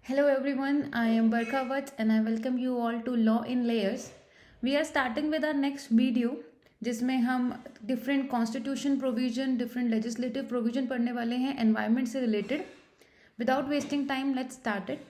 Hello everyone, I am Barkha Vats and I welcome you all to Law in Layers. We are starting with our next video जिसमें हम different constitution provision different legislative provision पढ़ने वाले हैं environment से related. Without wasting time let's start it.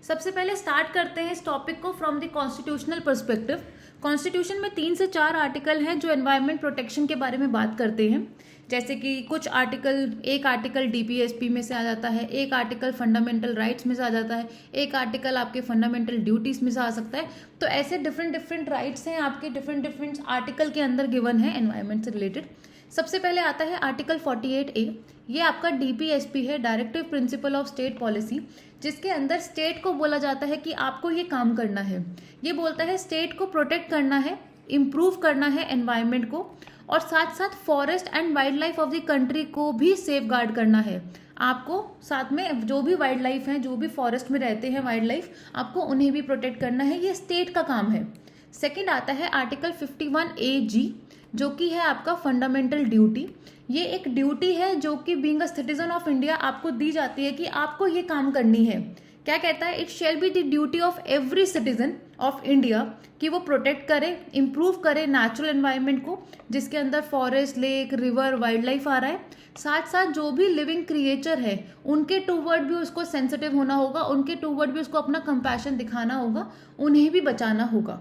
सबसे पहले start करते हैं इस टॉपिक को from the constitutional perspective. Constitution में 3 से 4 आर्टिकल हैं जो एनवायरनमेंट प्रोटेक्शन के बारे में बात करते हैं. जैसे कि कुछ एक आर्टिकल डीपीएसपी में से आ जाता है, एक आर्टिकल फंडामेंटल राइट्स में से आ जाता है, एक आर्टिकल आपके फंडामेंटल ड्यूटीज में से आ सकता है. तो ऐसे डिफरेंट राइट्स हैं आपके डिफरेंट आर्टिकल के अंदर गिवन है एनवायरनमेंट से रिलेटेड. सबसे पहले आता है आर्टिकल 48A. ये आपका डीपीएसपी है, directive principle of state policy, जिसके अंदर स्टेट को बोला जाता है कि आपको ये काम करना है. ये बोलता है स्टेट को प्रोटेक्ट करना है, इम्प्रूव करना है एनवायरनमेंट को, और साथ साथ forest and wild life of the country को भी सेफ गार्ड करना है. आपको साथ में जो भी वाइल्ड लाइफ हैं, जो भी फॉरेस्ट में रहते हैं वाइल्ड लाइफ, आपको उन्हें भी प्रोटेक्ट करना है. ये स्टेट का काम है. सेकंड आता है आर्टिकल 51AG, जो कि है आपका फंडामेंटल ड्यूटी. ये एक ड्यूटी है जो कि being a citizen of India आपको दी जाती है कि आपको ये काम करनी है. क्या कहता है? It shall be the duty of every citizen of India कि वो प्रोटेक्ट करे, इम्प्रूव करे नेचुरल एनवायरनमेंट को, जिसके अंदर forest, lake, river, wild life आ रहा है. साथ साथ जो भी लिविंग क्रिएचर है उनके टूवर्ड भी उसको सेंसिटिव होना होगा, उनके टूवर्ड भी उसको अपना कंपैशन दिखाना होगा, उन्हें भी बचाना होगा.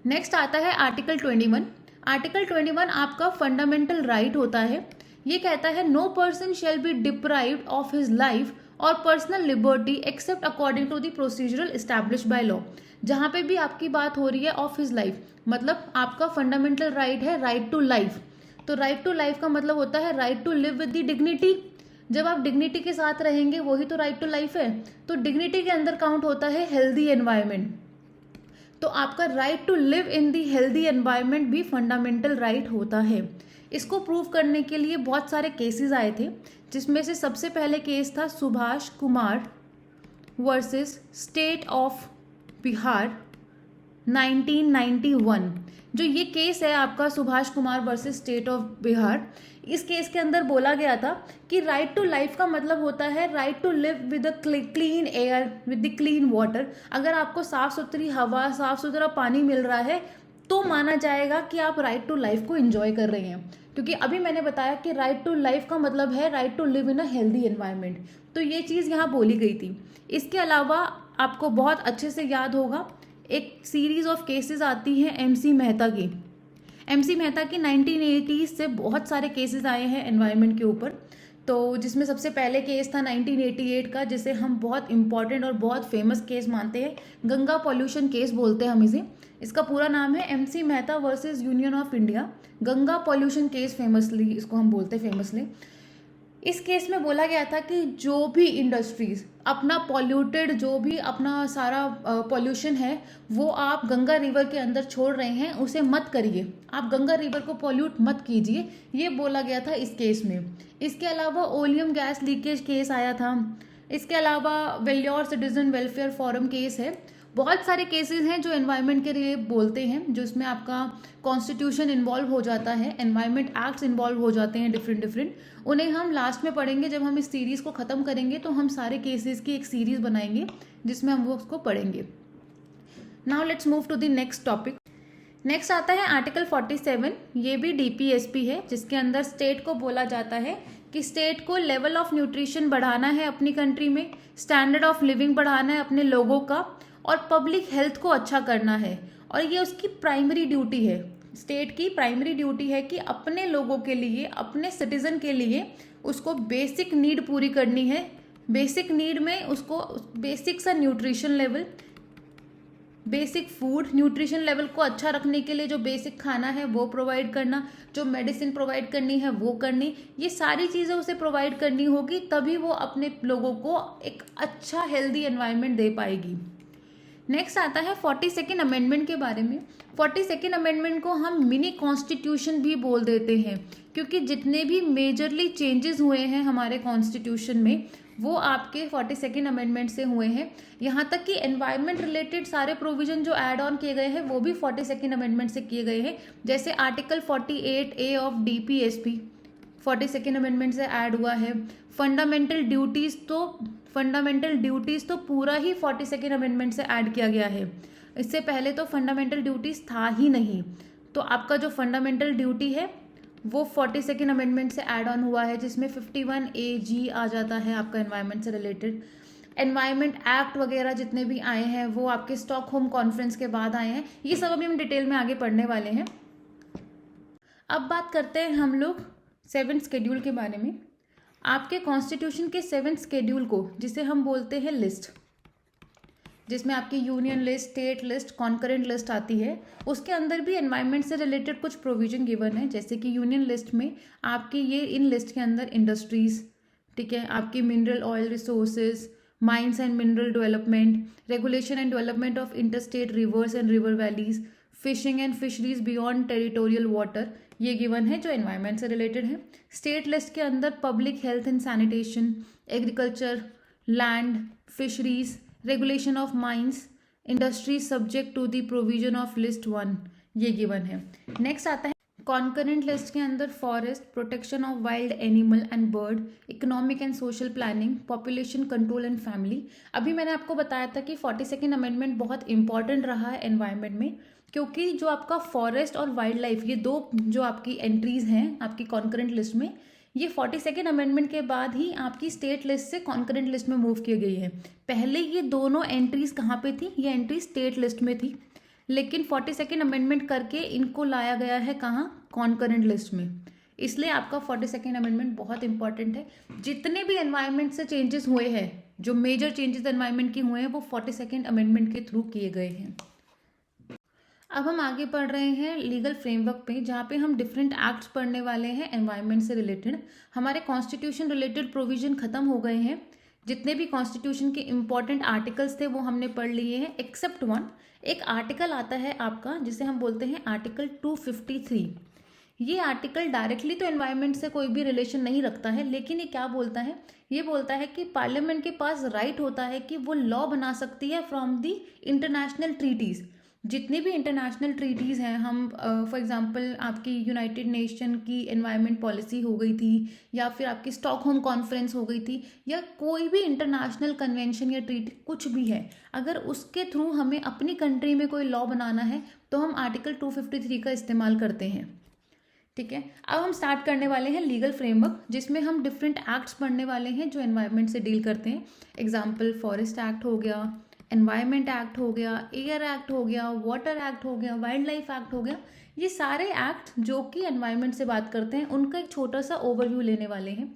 नेक्स्ट आता है आर्टिकल 21. आर्टिकल 21 आपका फंडामेंटल राइट होता है. ये कहता है no person shall be deprived of his life और personal liberty except according to the procedural establish by law. जहां पे भी आपकी बात हो रही है ऑफ हिज लाइफ, मतलब आपका फंडामेंटल राइट है राइट टू लाइफ. तो राइट टू लाइफ का मतलब होता है right to live with the dignity. जब आप डिग्निटी के साथ रहेंगे वही तो राइट टू लाइफ है. तो डिग्निटी के अंदर काउंट होता है हेल्दी एनवायरनमेंट. तो आपका right to live in the healthy environment भी फंडामेंटल राइट होता है. इसको प्रूव करने के लिए बहुत सारे केसेस आए थे, जिसमें से सबसे पहले केस था Subhash Kumar versus state of Bihar 1991. जो ये केस है आपका Subhash Kumar versus state of Bihar, इस केस के अंदर बोला गया था कि राइट टू लाइफ का मतलब होता है right to live with the clean air, with the clean water. अगर आपको साफ सुथरी हवा, साफ सुथरा पानी मिल रहा है तो माना जाएगा कि आप राइट टू लाइफ को एंजॉय कर रहे हैं. क्योंकि अभी मैंने बताया कि राइट टू लाइफ का मतलब है right to live in a healthy environment. तो ये चीज़ यहाँ बोली गई थी. इसके अलावा आपको बहुत अच्छे से याद होगा, एक सीरीज ऑफ केसेस आती हैं एमसी मेहता की. एमसी मेहता की 1980 से बहुत सारे केसेस आए हैं एनवायरनमेंट के ऊपर. तो जिसमें सबसे पहले केस था 1988 का, जिसे हम बहुत इंपॉर्टेंट और बहुत फेमस केस मानते हैं. गंगा पॉल्यूशन केस बोलते हैं हम इसे. इसका पूरा नाम है MC Mehta versus union of India. Ganga pollution case famously इसको हम बोलते हैं फेमसली. इस केस में बोला गया था कि जो भी इंडस्ट्रीज अपना पॉल्यूटेड, जो भी अपना सारा पॉल्यूशन है वो आप गंगा रिवर के अंदर छोड़ रहे हैं, उसे मत करिए. आप गंगा रिवर को पॉल्यूट मत कीजिए, ये बोला गया था इस केस में. इसके अलावा ओलियम गैस लीकेज केस आया था. इसके अलावा valour citizen welfare forum case है. बहुत सारे केसेस हैं जो एनवायरनमेंट के लिए बोलते हैं, जो इसमें आपका कॉन्स्टिट्यूशन इन्वॉल्व हो जाता है, एनवायरनमेंट एक्ट्स इन्वॉल्व हो जाते हैं डिफरेंट. उन्हें हम लास्ट में पढ़ेंगे. जब हम इस सीरीज को खत्म करेंगे तो हम सारे केसेस की एक सीरीज बनाएंगे जिसमें हम वो उसको पढ़ेंगे. Now let's move to the next topic. Next आता है आर्टिकल 47. ये भी डीपीएसपी है, जिसके अंदर स्टेट को बोला जाता है कि स्टेट को लेवल ऑफ न्यूट्रिशन बढ़ाना है अपनी कंट्री में, स्टैंडर्ड ऑफ लिविंग बढ़ाना है अपने लोगों का, और पब्लिक हेल्थ को अच्छा करना है. और ये उसकी प्राइमरी ड्यूटी है. स्टेट की प्राइमरी ड्यूटी है कि अपने लोगों के लिए, अपने सिटीजन के लिए उसको बेसिक नीड पूरी करनी है. बेसिक नीड में उसको बेसिक सा nutrition level, basic food nutrition level को अच्छा रखने के लिए जो बेसिक खाना है वो प्रोवाइड करना, जो मेडिसिन प्रोवाइड करनी है वो करनी, ये सारी चीज़ें उसे प्रोवाइड करनी होगी. तभी वो अपने लोगों को एक अच्छा हेल्दी एनवायरनमेंट दे पाएगी. नेक्स्ट आता है 42nd अमेंडमेंट के बारे में. 42nd अमेंडमेंट को हम मिनी कॉन्स्टिट्यूशन भी बोल देते हैं, क्योंकि जितने भी मेजरली चेंजेस हुए हैं हमारे कॉन्स्टिट्यूशन में वो आपके 42nd अमेंडमेंट से हुए हैं. यहाँ तक कि एनवायरनमेंट रिलेटेड सारे प्रोविजन जो ऐड ऑन किए गए हैं वो भी 42nd अमेंडमेंट से किए गए हैं. जैसे article 48A of DPSP 42nd amendment से ऐड हुआ है. फंडामेंटल ड्यूटीज तो फंडामेंटल ड्यूटीज़ तो पूरा ही 42nd अमेंडमेंट से ऐड किया गया है। इससे पहले तो फंडामेंटल ड्यूटीज़ था ही नहीं। तो आपका जो फंडामेंटल ड्यूटी है वो 42nd अमेंडमेंट से ऐड ऑन हुआ है, जिसमें 51AG आ जाता है आपका एनवायरनमेंट से रिलेटेड। एनवायरनमेंट एक्ट वगैरह जितने भी आए हैं वो आपके स्टॉकहोम कॉन्फ्रेंस के बाद आए हैं। ये सब अभी हम डिटेल में आगे पढ़ने वाले हैं। अब बात करते हैं हम लोग 7th शेड्यूल के बारे में। आपके कॉन्स्टिट्यूशन के 7th शेड्यूल को, जिसे हम बोलते हैं लिस्ट, जिसमें आपकी union list, state list, concurrent list आती है, उसके अंदर भी एनवायरनमेंट से रिलेटेड कुछ प्रोविजन गिवन है। जैसे कि यूनियन लिस्ट में आपकी ये इन लिस्ट के अंदर इंडस्ट्रीज, ठीक है, आपकी mineral oil resources, mines and mineral development, regulation and development of interstate reverse and river valleys, fishing and fisheries beyond territorial water, ये गिवन है जो एनवायरनमेंट से रिलेटेड है। स्टेट लिस्ट के अंदर public health and sanitation, agriculture, land, fisheries, regulation of mines, industry subject to the provision of list 1, ये given है। Next आता है कॉन्करेंट लिस्ट के अंदर forest, protection of wild animal and bird, economic and social planning, population control and family. अभी मैंने आपको बताया था कि 42nd अमेंडमेंट बहुत इंपॉर्टेंट रहा है एनवायरनमेंट में, क्योंकि जो आपका फॉरेस्ट और वाइल्ड लाइफ, ये दो जो आपकी एंट्रीज हैं आपकी कॉन्करेंट लिस्ट में, ये 42nd अमेंडमेंट के बाद ही आपकी स्टेट लिस्ट से कॉन्करेंट लिस्ट में मूव की गई है। पहले ये दोनों एंट्रीज कहाँ पे थी? ये एंट्री स्टेट लिस्ट में थी, लेकिन 42nd अमेंडमेंट करके इनको लाया गया है कहाँ? कॉन्करेंट लिस्ट में। इसलिए आपका 42nd अमेंडमेंट बहुत इंपॉर्टेंट है। जितने भी एनवायरनमेंट से चेंजेस हुए हैं, जो मेजर चेंजेस एनवायरनमेंट के हुए हैं, वो 42nd अमेंडमेंट के थ्रू किए गए हैं। अब हम आगे पढ़ रहे हैं लीगल फ्रेमवर्क पे, जहाँ पे हम डिफरेंट एक्ट्स पढ़ने वाले हैं एनवायरनमेंट से रिलेटेड। हमारे कॉन्स्टिट्यूशन रिलेटेड प्रोविजन खत्म हो गए हैं। जितने भी कॉन्स्टिट्यूशन के इंपॉर्टेंट आर्टिकल्स थे वो हमने पढ़ लिए हैं, एक्सेप्ट वन। एक आर्टिकल आता है आपका जिसे हम बोलते हैं आर्टिकल 253। ये आर्टिकल डायरेक्टली तो एनवायरनमेंट से कोई भी रिलेशन नहीं रखता है, लेकिन ये क्या बोलता है? ये बोलता है कि पार्लियामेंट के पास राइट होता है कि वो लॉ बना सकती है फ्रॉम दी इंटरनेशनल ट्रीटीज़। जितनी भी इंटरनेशनल ट्रीटीज़ हैं, हम फॉर एग्जांपल आपकी यूनाइटेड नेशन की एनवायरनमेंट पॉलिसी हो गई थी, या फिर आपकी स्टॉकहोम कॉन्फ्रेंस हो गई थी, या कोई भी इंटरनेशनल कन्वेंशन या ट्रीटी कुछ भी है, अगर उसके थ्रू हमें अपनी कंट्री में कोई लॉ बनाना है तो हम आर्टिकल 253 का इस्तेमाल करते हैं। ठीक है, अब हम स्टार्ट करने वाले हैं लीगल फ्रेमवर्क, जिसमें हम डिफरेंट एक्ट्स पढ़ने वाले हैं जो एनवायरनमेंट से डील करते हैं। एग्जाम्पल फॉरेस्ट एक्ट हो गया, एनवायरनमेंट एक्ट हो गया, एयर एक्ट हो गया, वाटर एक्ट हो गया, वाइल्ड लाइफ एक्ट हो गया। ये सारे एक्ट जो कि एनवायरनमेंट से बात करते हैं, उनका एक छोटा सा ओवरव्यू लेने वाले हैं।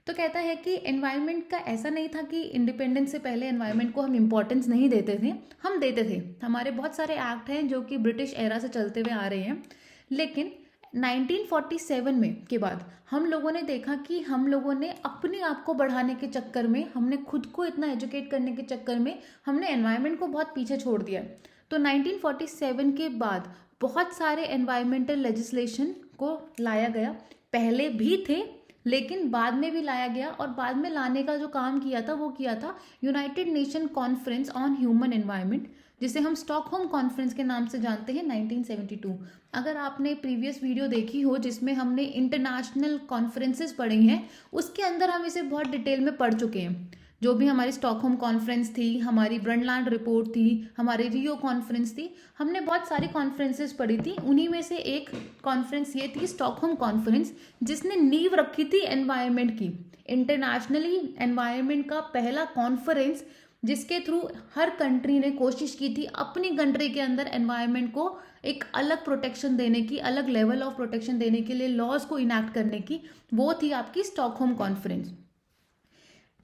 तो कहता है कि एनवायरनमेंट का ऐसा नहीं था कि इंडिपेंडेंस से पहले एनवायरनमेंट को हम इंपॉर्टेंस नहीं देते थे, हम देते थे। हमारे बहुत सारे एक्ट हैं जो कि ब्रिटिश एरा से चलते हुए आ रहे हैं, लेकिन 1947 में के बाद हम लोगों ने देखा कि हम लोगों ने अपने आप को बढ़ाने के चक्कर में, हमने खुद को इतना एजुकेट करने के चक्कर में हमने एनवायरनमेंट को बहुत पीछे छोड़ दिया। तो 1947 के बाद बहुत सारे एनवायरमेंटल लेजिस्लेशन को लाया गया। पहले भी थे लेकिन बाद में भी लाया गया, और बाद में लाने का जो काम किया था वो किया था United nation conference on human environment, जिसे हम स्टॉकहोम कॉन्फ्रेंस के नाम से जानते हैं, 1972। अगर आपने प्रीवियस वीडियो देखी हो जिसमें हमने इंटरनेशनल कॉन्फ्रेंसेस पढ़ी हैं, उसके अंदर हम इसे बहुत डिटेल में पढ़ चुके हैं। जो भी हमारी स्टॉकहोम कॉन्फ्रेंस थी, हमारी ब्रंडलैंड रिपोर्ट थी, हमारी रियो कॉन्फ्रेंस थी, हमने बहुत सारी कॉन्फ्रेंसेस पढ़ी थी। उन्हीं में से एक कॉन्फ्रेंस ये थी स्टॉकहोम कॉन्फ्रेंस, जिसने नींव रखी थी एनवायरनमेंट की। इंटरनेशनली एनवायरनमेंट का पहला कॉन्फ्रेंस, जिसके थ्रू हर कंट्री ने कोशिश की थी अपनी कंट्री के अंदर एनवायरनमेंट को एक अलग प्रोटेक्शन देने की, अलग लेवल ऑफ प्रोटेक्शन देने के लिए लॉज को इनैक्ट करने की, वो थी आपकी स्टॉकहोम कॉन्फ्रेंस।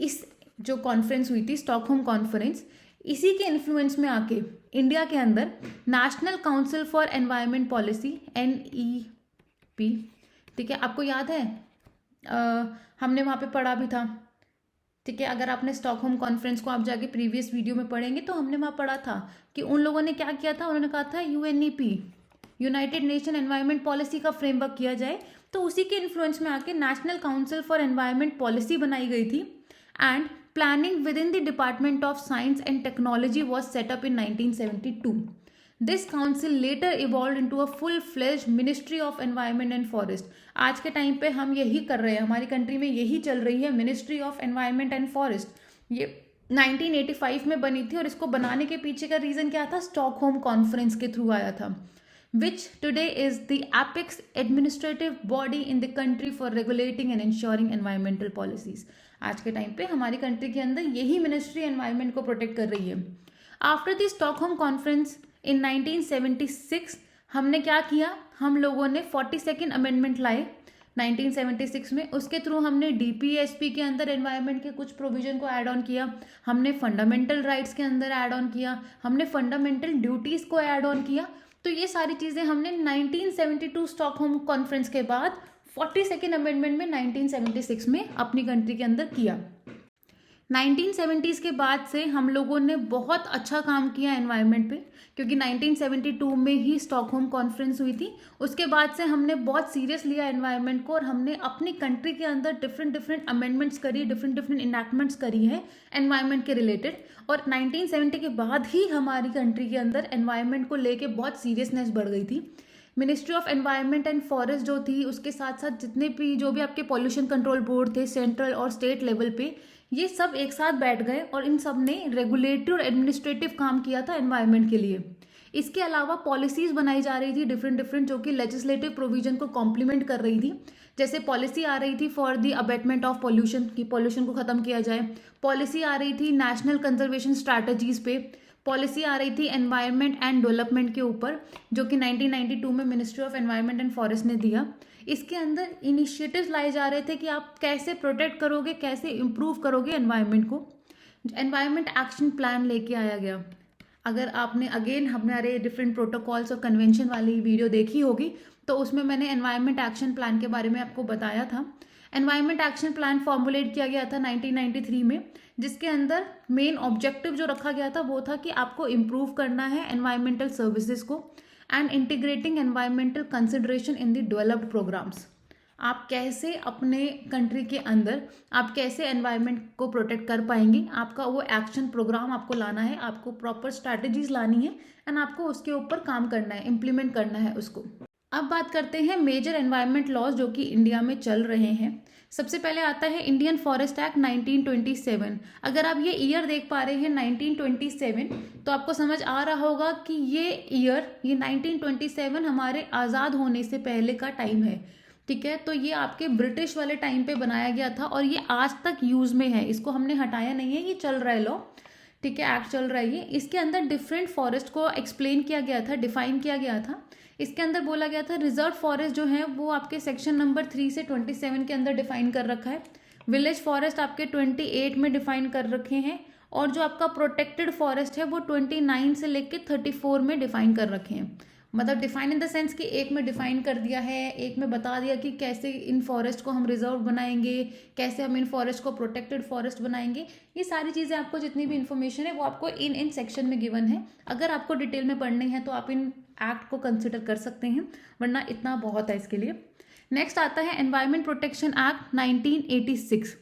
इस जो कॉन्फ्रेंस हुई थी स्टॉकहोम कॉन्फ्रेंस, इसी के इन्फ्लुएंस में आके इंडिया के अंदर national council for environment policy, NEP, ठीक है, आपको याद है हमने वहाँ पे पढ़ा भी था। ठीक है, अगर आपने स्टॉकहोम कॉन्फ्रेंस को आप जाके प्रीवियस वीडियो में पढ़ेंगे तो हमने वहाँ पढ़ा था कि उन लोगों ने क्या किया था। उन्होंने कहा था UNEP, United Nation environment policy का फ्रेमवर्क किया जाए। तो उसी के इन्फ्लुएंस में आके national council for environment policy बनाई गई थी, and planning within the department of science and technology was set up in 1972। This council later evolve into a full fledged ministry of environment and forest. आज के time पे हम यही कर रहे हैं, हमारी कंट्री में यही चल रही है, ministry of environment and forest. ये 1985 में बनी थी और इसको बनाने के पीछे का रीज़न क्या था, स्टॉकहोम कॉन्फ्रेंस के थ्रू आया था, which today is the apex administrative body in the country for regulating and ensuring environmental policies। आज के टाइम पे हमारी कंट्री के अंदर यही मिनिस्ट्री एनवायरनमेंट को प्रोटेक्ट कर रही है। After the Stockholm conference in 1976 हमने क्या किया, हम लोगों ने 42nd अमेंडमेंट लाए 1976 में। उसके थ्रू हमने डीपीएसपी के अंदर एनवायरनमेंट के कुछ प्रोविजन को ऐड ऑन किया, हमने फंडामेंटल राइट्स के अंदर ऐड ऑन किया, हमने फंडामेंटल ड्यूटीज़ को ऐड ऑन किया। तो ये सारी चीज़ें हमने 1972 स्टॉकहोम कॉन्फ्रेंस के बाद 42nd अमेंडमेंट में 1976 में अपनी कंट्री के अंदर किया। 1970s के बाद से हम लोगों ने बहुत अच्छा काम किया एनवायरनमेंट पे, क्योंकि 1972 में ही स्टॉकहोम कॉन्फ्रेंस हुई थी। उसके बाद से हमने बहुत सीरियस लिया एनवायरनमेंट को और हमने अपनी कंट्री के अंदर डिफरेंट अमेंडमेंट्स करी, डिफरेंट इनैक्टमेंट्स करी हैं एनवायरनमेंट के रिलेटेड। और 1970 के बाद ही हमारी कंट्री के अंदर एनवायरनमेंट को लेके बहुत सीरियसनेस बढ़ गई थी। Ministry of environment and forest जो थी, उसके साथ साथ जितने भी जो भी आपके पॉल्यूशन कंट्रोल बोर्ड थे सेंट्रल और स्टेट लेवल पे, ये सब एक साथ बैठ गए और इन सब ने रेगुलेटरी और एडमिनिस्ट्रेटिव काम किया था एनवायरनमेंट के लिए। इसके अलावा पॉलिसीज़ बनाई जा रही थी डिफरेंट जो कि लेजिस्लेटिव प्रोविजन को कॉम्प्लीमेंट कर रही थी। जैसे पॉलिसी आ रही थी for the abatement of pollution, की पॉल्यूशन को ख़त्म किया जाए। पॉलिसी आ रही थी नेशनल कंजर्वेशन स्ट्रैटेजीज़ पे। पॉलिसी आ रही थी एनवायरनमेंट एंड डेवलपमेंट के ऊपर, जो कि 1992 में ministry of environment and forest ने दिया। इसके अंदर इनिशिएटिव्स लाए जा रहे थे कि आप कैसे प्रोटेक्ट करोगे, कैसे इम्प्रूव करोगे एनवायरनमेंट को। एनवायरनमेंट एक्शन प्लान लेके आया गया। अगर आपने हमारे डिफरेंट प्रोटोकॉल्स और कन्वेंशन वाली वीडियो देखी होगी तो उसमें मैंने एनवायरनमेंट एक्शन प्लान के बारे में आपको बताया था। एनवायरनमेंट एक्शन प्लान फॉर्मुलेट किया गया था 1993 में, जिसके अंदर मेन ऑब्जेक्टिव जो रखा गया था वो था कि आपको इम्प्रूव करना है एनवायरमेंटल सर्विसेज को and integrating environmental consideration in the developed programmes. आप कैसे अपने कंट्री के अंदर आप कैसे एनवायरनमेंट को प्रोटेक्ट कर पाएंगे, आपका वो एक्शन प्रोग्राम आपको लाना है, आपको प्रॉपर स्ट्रैटेजीज लानी है एंड आपको उसके ऊपर काम करना है, इम्प्लीमेंट करना है उसको। अब बात करते हैं मेजर एनवायरनमेंट लॉज जो कि इंडिया में चल रहे हैं। सबसे पहले आता है इंडियन फॉरेस्ट एक्ट 1927। अगर आप ये ईयर देख पा रहे हैं 1927, तो आपको समझ आ रहा होगा कि ये 1927 हमारे आज़ाद होने से पहले का टाइम है। ठीक है, तो ये आपके ब्रिटिश वाले टाइम पे बनाया गया था और ये आज तक यूज में है, इसको हमने हटाया नहीं है, ये चल रहा है लॉ। ठीक है, एक्ट चल रहा है ये। इसके अंदर डिफरेंट फॉरेस्ट को एक्सप्लेन किया गया था, डिफाइन किया गया था। इसके अंदर बोला गया था रिजर्व फॉरेस्ट जो है वो आपके सेक्शन नंबर 3 से 27 के अंदर डिफाइन कर रखा है। विलेज फॉरेस्ट आपके 28 में डिफाइन कर रखे हैं और जो आपका प्रोटेक्टेड फॉरेस्ट है वो 29 से लेके 34 में डिफाइन कर रखे हैं। मतलब डिफाइन इन द सेंस कि एक में डिफाइन कर दिया है, एक में बता दिया कि कैसे इन फॉरेस्ट को हम रिजर्व बनाएंगे, कैसे हम इन फॉरेस्ट को प्रोटेक्टेड फॉरेस्ट बनाएंगे। ये सारी चीज़ें आपको जितनी भी इन्फॉर्मेशन है वो आपको इन सेक्शन में गिवन है। अगर आपको डिटेल में पढ़नी है तो आप इन एक्ट को कंसिडर कर सकते हैं, वरना इतना बहुत है इसके लिए। नेक्स्ट आता है एनवायरमेंट प्रोटेक्शन एक्ट 1986।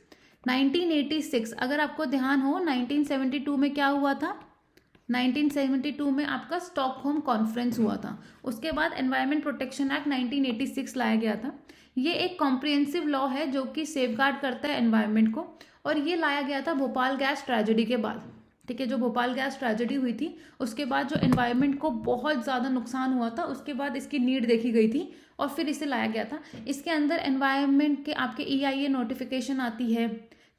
1986 अगर आपको ध्यान हो 1972 में क्या हुआ था, 1972 में आपका स्टॉकहोम कॉन्फ्रेंस हुआ था। उसके बाद एनवायरमेंट प्रोटेक्शन एक्ट 1986 लाया गया था। ये एक कॉम्प्रिहेंसिव लॉ है जो कि सेफगार्ड करता है एनवायरनमेंट को, और ये लाया गया था भोपाल गैस ट्रेजेडी के बाद। ठीक है, जो भोपाल गैस ट्रेजेडी हुई थी उसके बाद जो एनवायरनमेंट को बहुत ज़्यादा नुकसान हुआ था, उसके बाद इसकी नीड देखी गई थी और फिर इसे लाया गया था। इसके अंदर एनवायरनमेंट के आपके EIA नोटिफिकेशन आती है।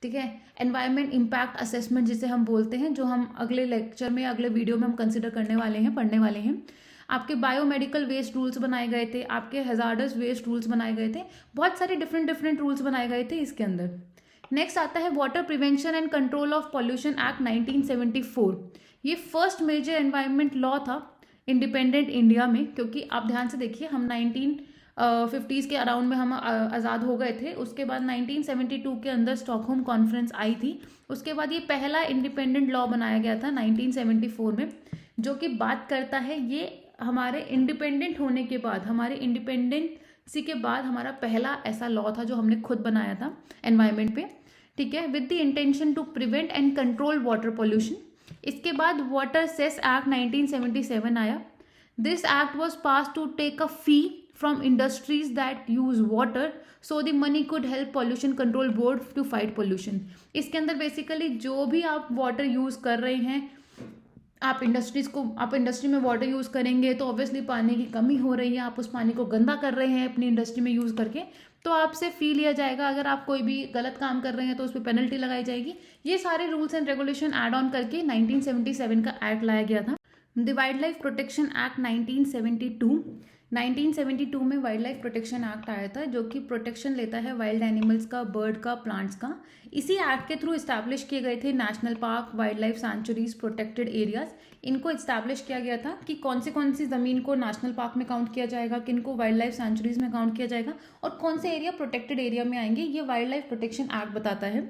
ठीक है, एनवायरनमेंट इम्पैक्ट असेसमेंट जिसे हम बोलते हैं, जो हम अगले लेक्चर में, अगले वीडियो में हम कंसिडर करने वाले हैं, पढ़ने वाले हैं। आपके बायोमेडिकल वेस्ट रूल्स बनाए गए थे, आपके हैजार्डस वेस्ट रूल्स बनाए गए थे, बहुत सारे डिफरेंट रूल्स बनाए गए थे इसके अंदर। नेक्स्ट आता है water prevention and control of pollution act 1974। ये फर्स्ट मेजर एनवायरनमेंट लॉ था इंडिपेंडेंट इंडिया में, क्योंकि आप ध्यान से देखिए हम 1950s के अराउंड में हम आज़ाद हो गए थे। उसके बाद 1972 के अंदर स्टॉकहोम कॉन्फ्रेंस आई थी। उसके बाद ये पहला इंडिपेंडेंट लॉ बनाया गया था 1974 में, जो कि बात करता है, ये हमारे इंडिपेंडेंट होने के बाद, हमारे इंडिपेंडेंसी के बाद हमारा पहला ऐसा लॉ था जो हमने खुद बनाया था एनवायरनमेंट पे। ठीक है, with the intention to prevent and control water pollution. इसके बाद वाटर सेस एक्ट 1977 आया। This act was pass to take a fee from industries that use water, so the money could help pollution control board to fight pollution. इसके अंदर basically जो भी आप water use कर रहे हैं, आप इंडस्ट्री में वाटर यूज़ करेंगे तो ऑब्वियसली पानी की कमी हो रही है, आप उस पानी को गंदा कर रहे हैं अपनी इंडस्ट्री में यूज़ करके, तो आपसे फी लिया जाएगा। अगर आप कोई भी गलत काम कर रहे हैं तो उस पर पेनल्टी लगाई जाएगी। ये सारे rules and regulation add on करके 1977 का एक्ट लाया गया था, the wild life protection act 1972 में वाइल्ड लाइफ प्रोटेक्शन एक्ट आया था, जो कि प्रोटेक्शन लेता है वाइल्ड एनिमल्स का, बर्ड का, प्लांट्स का। इसी एक्ट के थ्रू इस्टेब्लिश किए गए थे national park, wild life sanctuaries, protected areas. इनको इस्टेब्लिश किया गया था कि कौन सी ज़मीन को नेशनल पार्क में काउंट किया जाएगा, किन को वाइल्ड लाइफ सेंचुरीज में काउंट किया जाएगा, और कौन से एरिया प्रोटेक्टेड एरिया में आएंगे, ये वाइल्ड लाइफ प्रोटेक्शन एक्ट बताता है।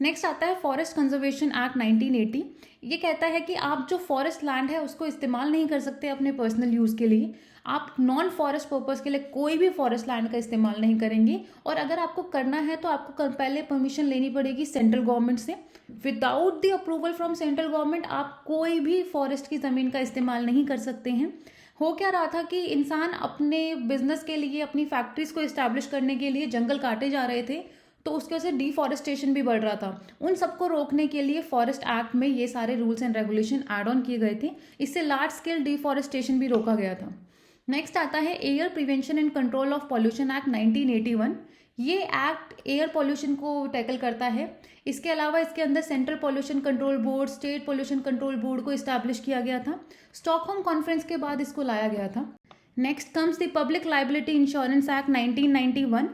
नेक्स्ट आता है फॉरेस्ट कंजर्वेशन एक्ट 1980। ये कहता है कि आप जो फॉरेस्ट लैंड है उसको इस्तेमाल नहीं कर सकते अपने पर्सनल यूज़ के लिए, आप नॉन फॉरेस्ट पर्पज़ के लिए कोई भी फॉरेस्ट लैंड का इस्तेमाल नहीं करेंगे, और अगर आपको करना है तो आपको पहले परमिशन लेनी पड़ेगी सेंट्रल गवर्नमेंट से। Without the approval from central government आप कोई भी फॉरेस्ट की ज़मीन का इस्तेमाल नहीं कर सकते हैं। हो क्या रहा था कि इंसान अपने बिजनेस के लिए, अपनी फैक्ट्रीज को इस्टेब्लिश करने के लिए जंगल काटे जा रहे थे, तो उसकी वजह से डिफॉरेस्टेशन भी बढ़ रहा था। उन सबको रोकने के लिए फॉरेस्ट एक्ट में ये सारे rules and regulation add on किए गए थे। इससे लार्ज स्केल डिफॉरेस्टेशन भी रोका गया था। नेक्स्ट आता है air prevention and control of pollution act 1981। ये एक्ट एयर पॉल्यूशन को टैकल करता है। इसके अलावा इसके अंदर central pollution control board, state pollution control board को इस्टेब्लिश किया गया था। स्टॉकहोम कॉन्फ्रेंस के बाद इसको लाया गया था। Next comes the public liability insurance act 1991।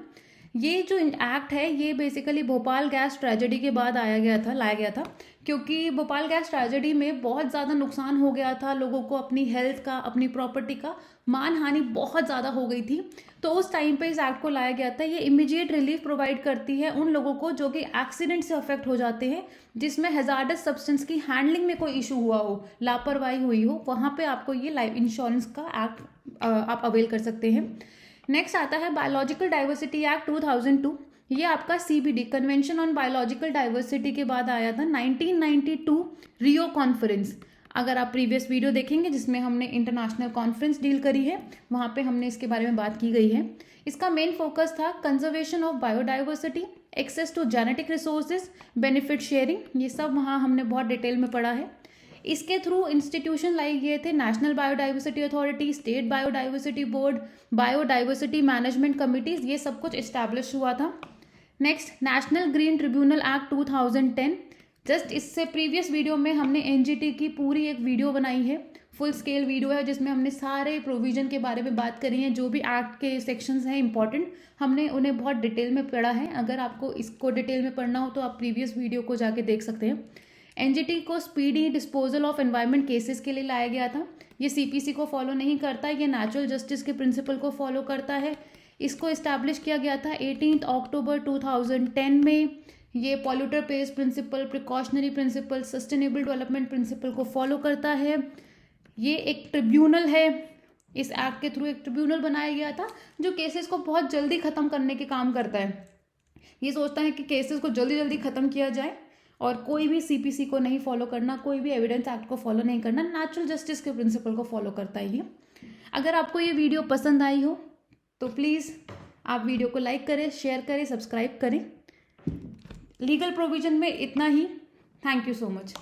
ये जो एक्ट है ये बेसिकली भोपाल गैस ट्रेजेडी के बाद लाया गया था, क्योंकि भोपाल गैस ट्रेजेडी में बहुत ज़्यादा नुकसान हो गया था लोगों को, अपनी हेल्थ का, अपनी प्रॉपर्टी का मान हानि बहुत ज़्यादा हो गई थी। तो उस टाइम पे इस एक्ट को लाया गया था। ये इमीडिएट रिलीफ प्रोवाइड करती है उन लोगों को जो कि एक्सीडेंट से अफेक्ट हो जाते हैं, जिसमें हैजार्डस सब्सटेंस की हैंडलिंग में कोई इशू हुआ हो, लापरवाही हुई हो, वहाँ पे आपको ये लाइफ इंश्योरेंस का एक्ट आप अवेल कर सकते हैं। नेक्स्ट आता है बायोलॉजिकल डाइवर्सिटी एक्ट 2002। ये आपका CBD, convention on biological diversity के बाद आया था। 1992 रियो कॉन्फ्रेंस, अगर आप प्रीवियस वीडियो देखेंगे जिसमें हमने इंटरनेशनल कॉन्फ्रेंस डील करी है, वहाँ पे हमने इसके बारे में बात की गई है। इसका मेन फोकस था conservation of biodiversity, access to genetic resources, benefit sharing, ये सब वहाँ हमने बहुत डिटेल में पढ़ा है। इसके थ्रू इंस्टीट्यूशन लाई गए थे national biodiversity authority, state biodiversity board, biodiversity management committees, ये सब कुछ इस्टेब्लिश हुआ था। Next national green tribunal act 2010। Just इससे प्रीवियस वीडियो में हमने NGT की पूरी एक वीडियो बनाई है, फुल स्केल वीडियो है, जिसमें हमने सारे प्रोविजन के बारे में बात करी है। जो भी एक्ट के सेक्शंस हैं इंपॉर्टेंट, हमने उन्हें बहुत डिटेल में पढ़ा है। अगर आपको इसको डिटेल में पढ़ना हो तो आप प्रीवियस वीडियो को जाके देख सकते हैं। NGT को speedy disposal of environment cases के लिए लाया गया था। ये CPC को फॉलो नहीं करता, ये नेचुरल जस्टिस के प्रिंसिपल को फॉलो करता है। इसको इस्टेब्लिश किया गया था 18 अक्टूबर 2010 में। ये polluter pays principle, precautionary principle, sustainable development principle को फॉलो करता है। ये एक ट्रिब्यूनल है, इस एक्ट के थ्रू एक ट्रिब्यूनल बनाया गया था जो केसेस को बहुत जल्दी ख़त्म करने के काम करता है। ये सोचता है कि केसेस को जल्दी जल्दी ख़त्म किया जाए और कोई भी CPC को नहीं फॉलो करना, कोई भी एविडेंस एक्ट को फॉलो नहीं करना, नेचुरल जस्टिस के प्रिंसिपल को फॉलो करता है ये। अगर आपको ये वीडियो पसंद आई हो तो प्लीज़ आप वीडियो को लाइक करें, शेयर करें, सब्सक्राइब करें। लीगल प्रोविजन में इतना ही। Thank you so much.